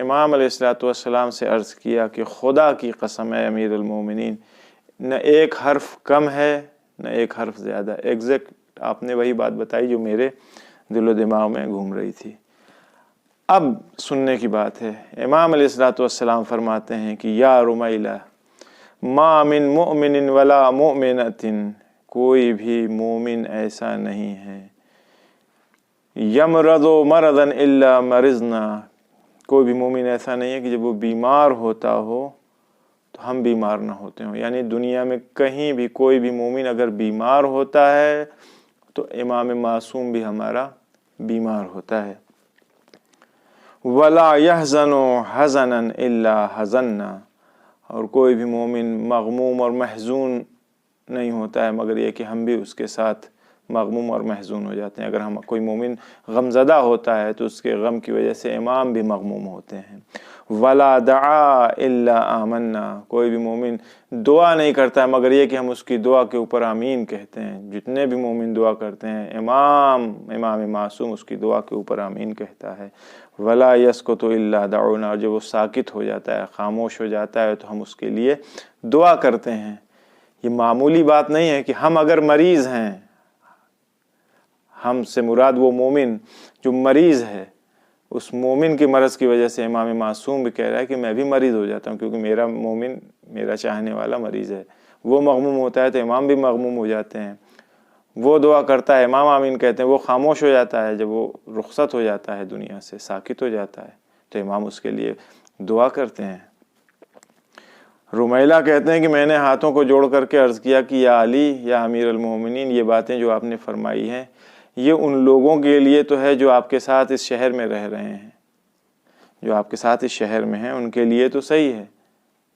امام علیہ الصلوۃ والسلام سے عرض کیا کہ خدا کی قسم ہے امیر المومنین، نہ ایک حرف کم ہے نہ ایک حرف زیادہ، ایگزیکٹ آپ نے وہی بات بتائی جو میرے دل و دماغ میں گھوم رہی تھی۔ اب سننے کی بات ہے، امام علیہ الصلوۃ والسلام فرماتے ہیں کہ یا رمیلہ ما من مؤمن ولا مؤمنۃ، کوئی بھی مومن ایسا نہیں ہے، یمرض مرضا الا مرضنا، کوئی بھی مومن ایسا نہیں ہے کہ جب وہ بیمار ہوتا ہو تو ہم بیمار نہ ہوتے ہوں۔ یعنی دنیا میں کہیں بھی کوئی بھی مومن اگر بیمار ہوتا ہے تو امام معصوم بھی ہمارا بیمار ہوتا ہے۔ ولا يحزن حزنا الا حزننا، اور کوئی بھی مومن مغموم اور محزون نہیں ہوتا ہے مگر یہ کہ ہم بھی اس کے ساتھ مغموم اور محزون ہو جاتے ہیں۔ اگر ہم کوئی مومن غم زدہ ہوتا ہے تو اس کے غم کی وجہ سے امام بھی مغموم ہوتے ہیں۔ ولا دعا الا آمنا، کوئی بھی مومن دعا نہیں کرتا ہے مگر یہ کہ ہم اس کی دعا کے اوپر آمین کہتے ہیں۔ جتنے بھی مومن دعا کرتے ہیں امام معصوم اس کی دعا کے اوپر آمین کہتا ہے۔ ولا یسکت الا دعونا، اور جب وہ ساکت ہو جاتا ہے، خاموش ہو جاتا ہے تو ہم اس کے لیے دعا کرتے ہیں۔ یہ معمولی بات نہیں ہے کہ ہم اگر مریض ہیں، ہم سے مراد وہ مومن جو مریض ہے، اس مومن کی مرض کی وجہ سے امام معصوم بھی کہہ رہا ہے کہ میں بھی مریض ہو جاتا ہوں، کیونکہ میرا مومن، میرا چاہنے والا مریض ہے۔ وہ مغموم ہوتا ہے تو امام بھی مغموم ہو جاتے ہیں۔ وہ دعا کرتا ہے، امام آمین کہتے ہیں، وہ خاموش ہو جاتا ہے، جب وہ رخصت ہو جاتا ہے دنیا سے، ساکت ہو جاتا ہے تو امام اس کے لیے دعا کرتے ہیں۔ رمیلہ کہتے ہیں کہ میں نے ہاتھوں کو جوڑ کر کے عرض کیا کہ یا علی یا امیر المومنین، یہ باتیں جو آپ نے فرمائی ہیں یہ ان لوگوں کے لیے تو ہے جو آپ کے ساتھ اس شہر میں رہ رہے ہیں، جو آپ کے ساتھ اس شہر میں ہیں، ان کے لیے تو صحیح ہے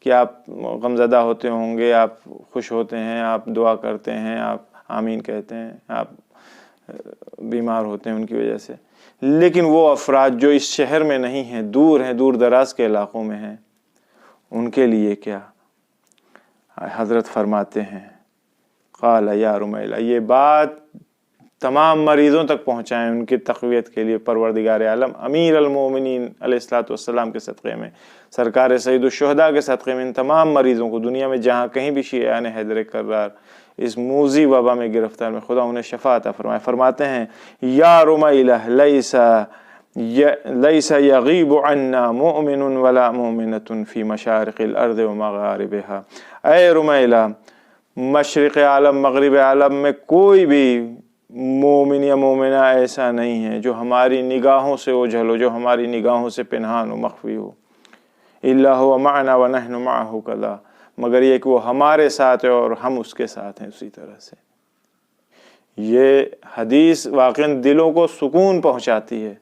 کہ آپ غمزدہ ہوتے ہوں گے، آپ خوش ہوتے ہیں، آپ دعا کرتے ہیں، آپ آمین کہتے ہیں، آپ بیمار ہوتے ہیں ان کی وجہ سے، لیکن وہ افراد جو اس شہر میں نہیں ہیں، دور دراز کے علاقوں میں ہیں، ان کے لیے کیا؟ حضرت فرماتے ہیں قال یا رمیلہ، یہ بات تمام مریضوں تک پہنچائیں ان کی تقویت کے لیے پروردگار عالم امیر المومنین علیہ الصلوۃ والسلام کے صدقے میں، سرکار سید الشہداء کے صدقے میں، ان تمام مریضوں کو دنیا میں جہاں کہیں بھی شیعان حیدر کرار اس موذی وبا میں گرفتار میں، خدا انہیں شفا عطا فرمائے۔ فرماتے ہیں یا رمیلہ لیس یغیب عنا مؤمن ولا مؤمنۃ فی مشارق الارض ومغاربها، اے رمیلہ مشرق عالم مغرب عالم میں کوئی بھی مومن یا مومنہ ایسا نہیں ہے جو ہماری نگاہوں سے اوجھل ہو، جو ہماری نگاہوں سے پنہان و مخفی ہو، الا هو معنا ونحن معه کذا، مگر یہ کہ وہ ہمارے ساتھ ہے اور ہم اس کے ساتھ ہیں اسی طرح سے۔ یہ حدیث واقعاً دلوں کو سکون پہنچاتی ہے۔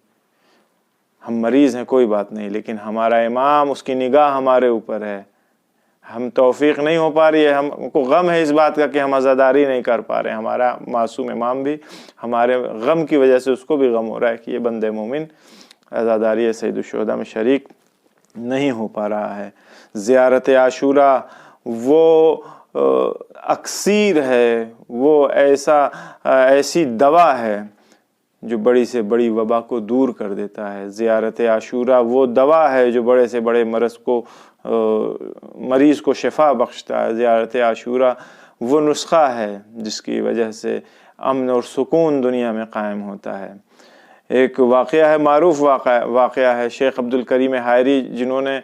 ہم مریض ہیں کوئی بات نہیں، لیکن ہمارا امام، اس کی نگاہ ہمارے اوپر ہے، ہم توفیق نہیں ہو پا رہی ہے، ہم کو غم ہے اس بات کا کہ ہم عزاداری نہیں کر پا رہے ہیں، ہمارا معصوم امام بھی ہمارے غم کی وجہ سے اس کو بھی غم ہو رہا ہے کہ یہ بندے مومن عزاداری سید الشہداء میں شریک نہیں ہو پا رہا ہے۔ زیارت عاشورہ وہ اکسیر ہے، وہ ایسی دوا ہے جو بڑی سے بڑی وبا کو دور کر دیتا ہے۔ زیارت عاشورہ وہ دوا ہے جو بڑے سے بڑے مریض کو شفا بخشتا ہے۔ زیارت عاشورہ وہ نسخہ ہے جس کی وجہ سے امن اور سکون دنیا میں قائم ہوتا ہے۔ ایک واقعہ ہے، معروف واقعہ ہے، شیخ عبد الکریم حائری جنہوں نے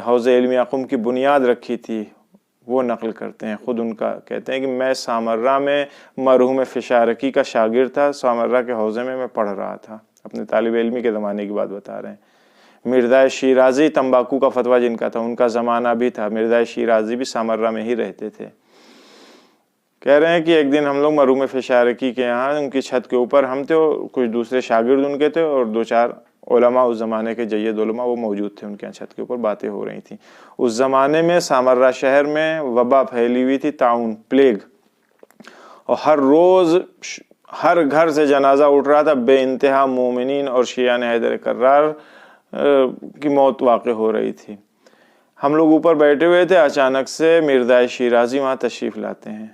حوض علم یعقوم کی بنیاد رکھی تھی، وہ نقل کرتے ہیں، خود ان کا کہتے ہیں کہ میں سامرہ میں مرحوم فشارقی کا شاگرد تھا، سامرہ کے حوضے میں پڑھ رہا تھا، اپنے طالب علمی کے زمانے کی بات بتا رہے ہیں۔ مرزا شیرازی تمباکو کا فتویٰ جن کا تھا، ان کا زمانہ بھی تھا، مرزا شیرازی بھی سامرہ میں ہی رہتے تھے۔ کہہ رہے ہیں کہ ایک دن ہم لوگ مرحوم فشارقی کے یہاں ان کی چھت کے اوپر ہم تھے اور کچھ دوسرے شاگرد ان کے تھے اور 2-4 علماء اس زمانے کے جید علماء وہ موجود تھے، ان کے یہاں چھت کے اوپر باتیں ہو رہی تھیں۔ اس زمانے میں سامرہ شہر میں وبا پھیلی ہوئی تھی، طاعون، پلیگ، اور ہر روز ہر گھر سے جنازہ اٹھ رہا تھا، بے انتہا مومنین اور شیعان حیدر کرار کی موت واقع ہو رہی تھی۔ ہم لوگ اوپر بیٹھے ہوئے تھے، اچانک سے مرزا شیرازی وہاں تشریف لاتے ہیں۔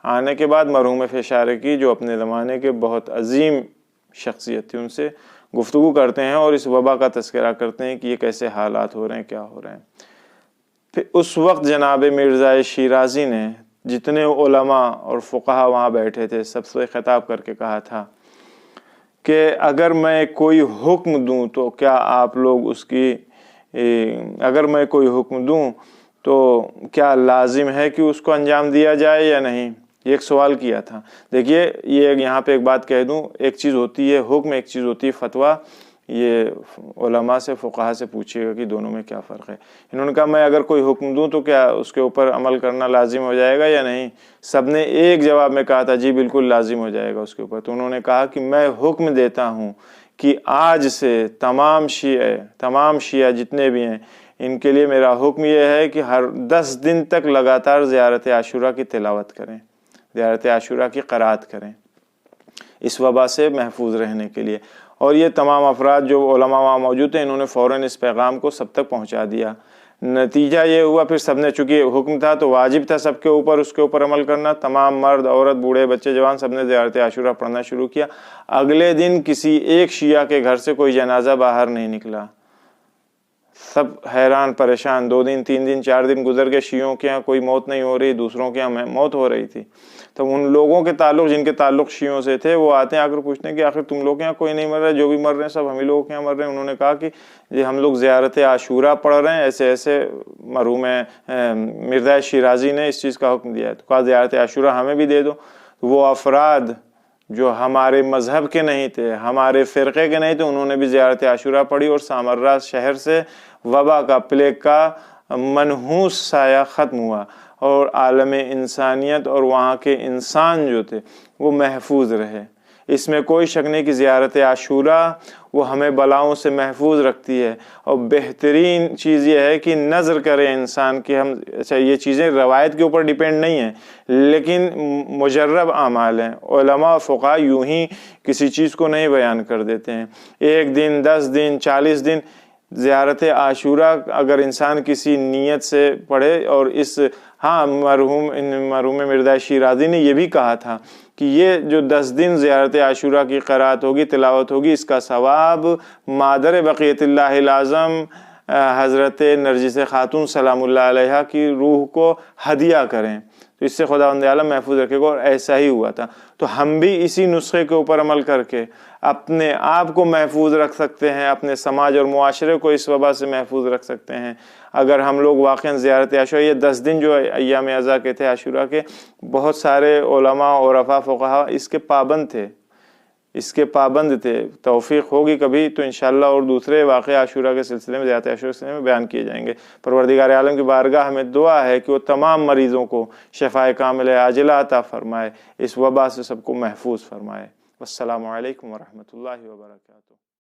آنے کے بعد مرحوم فشارقی جو اپنے زمانے کے بہت عظیم شخصیت تھی، ان سے گفتگو کرتے ہیں اور اس وبا کا تذکرہ کرتے ہیں کہ یہ کیسے حالات ہو رہے ہیں، کیا ہو رہے ہیں۔ پھر اس وقت جناب مرزا شیرازی نے جتنے علماء اور فقہا وہاں بیٹھے تھے سب سے خطاب کر کے کہا تھا کہ اگر میں کوئی حکم دوں تو کیا آپ لوگ اس کی اگر میں کوئی حکم دوں تو کیا لازم ہے کہ اس کو انجام دیا جائے یا نہیں؟ یہ ایک سوال کیا تھا۔ دیکھیے یہ یہاں پہ ایک بات کہہ دوں، ایک چیز ہوتی ہے حکم، ایک چیز ہوتی ہے فتویٰ۔ یہ علماء سے فقہا سے پوچھیے گا کہ دونوں میں کیا فرق ہے۔ انہوں نے کہا میں اگر کوئی حکم دوں تو کیا اس کے اوپر عمل کرنا لازم ہو جائے گا یا نہیں؟ سب نے ایک جواب میں کہا تھا جی بالکل لازم ہو جائے گا اس کے اوپر۔ تو انہوں نے کہا کہ میں حکم دیتا ہوں کہ آج سے تمام شیعہ جتنے بھی ہیں ان کے لیے میرا حکم یہ ہے کہ ہر 10 دن تک لگاتار زیارت عاشوراء کی تلاوت کریں، زیارت عاشوراء کی قرأت کریں، اس وبا سے محفوظ رہنے کے لیے۔ اور یہ تمام افراد جو علماء وہاں موجود تھے انہوں نے فوراً اس پیغام کو سب تک پہنچا دیا۔ نتیجہ یہ ہوا پھر سب نے، چونکہ حکم تھا تو واجب تھا سب کے اوپر اس کے اوپر عمل کرنا، تمام مرد عورت بوڑھے بچے جوان سب نے زیارت عاشوراء پڑھنا شروع کیا۔ اگلے دن کسی ایک شیعہ کے گھر سے کوئی جنازہ باہر نہیں نکلا، سب حیران پریشان۔ 2 دن 3 دن 4 دن گزر گئے، شیعوں کے یہاں کوئی موت نہیں ہو رہی، دوسروں کے یہاں موت ہو رہی تھی۔ تو ان لوگوں کے تعلق جن کے تعلق شیعوں سے تھے وہ آتے ہیں آ کر پوچھتے ہیں کہ آخر تم لوگ کے یہاں کوئی نہیں مر رہا، جو بھی مر رہے ہیں سب ہم ہی لوگوں کے یہاں مر رہے ہیں۔ انہوں نے کہا کہ یہ ہم لوگ زیارت عاشوراء پڑھ رہے ہیں، ایسے ایسے مرحوم مرزا شیرازی نے اس چیز کا حکم دیا ہے۔ تو کہا زیارت عاشوراء ہمیں بھی دے دو۔ وہ افراد جو ہمارے مذہب کے نہیں تھے، ہمارے فرقے کے نہیں تھے، انہوں نے بھی زیارت عاشوراء پڑھی اور سامرا شہر سے وبا کا، پلیگ کا منحوس سایہ ختم ہوا اور عالم انسانیت اور وہاں کے انسان جو تھے وہ محفوظ رہے۔ اس میں کوئی شک نہیں کہ زیارت عاشوراء وہ ہمیں بلاؤں سے محفوظ رکھتی ہے۔ اور بہترین چیز یہ ہے کہ نظر کرے انسان کہ ہم یہ چیزیں روایت کے اوپر ڈیپینڈ نہیں ہیں لیکن مجرب اعمال ہیں۔ علماء و فقہا یوں ہی کسی چیز کو نہیں بیان کر دیتے ہیں۔ 1 دن 10 دن 40 دن زیارت عاشوراء اگر انسان کسی نیت سے پڑھے اور مرحوم مرزا شیرازی نے یہ بھی کہا تھا کہ یہ جو 10 دن زیارت عاشوراء کی قرأت ہوگی، تلاوت ہوگی، اس کا ثواب مادر بقیت اللہ العظم حضرت نرجس خاتون سلام اللہ علیہا کی روح کو ہدیہ کریں، تو اس سے خداوند عالم محفوظ رکھے گا۔ اور ایسا ہی ہوا تھا۔ تو ہم بھی اسی نسخے کے اوپر عمل کر کے اپنے آپ کو محفوظ رکھ سکتے ہیں، اپنے سماج اور معاشرے کو اس وبا سے محفوظ رکھ سکتے ہیں اگر ہم لوگ واقعاً زیارت عاشوراء، یہ 10 دن جو ایام عزا کے تھے عاشوراء کے، بہت سارے علماء اور عرفا فقہا اس کے پابند تھے۔ توفیق ہوگی کبھی تو انشاءاللہ اور دوسرے واقعہ عاشوراء کے سلسلے میں، زیارت عاشوراء کے سلسلے میں بیان کیے جائیں گے۔ پروردگار عالم کی بارگاہ ہمیں دعا ہے کہ وہ تمام مریضوں کو شفاء کامل عاجلہ عطا فرمائے، اس وبا سے سب کو محفوظ فرمائے۔ والسلام علیکم ورحمۃ اللہ وبرکاتہ۔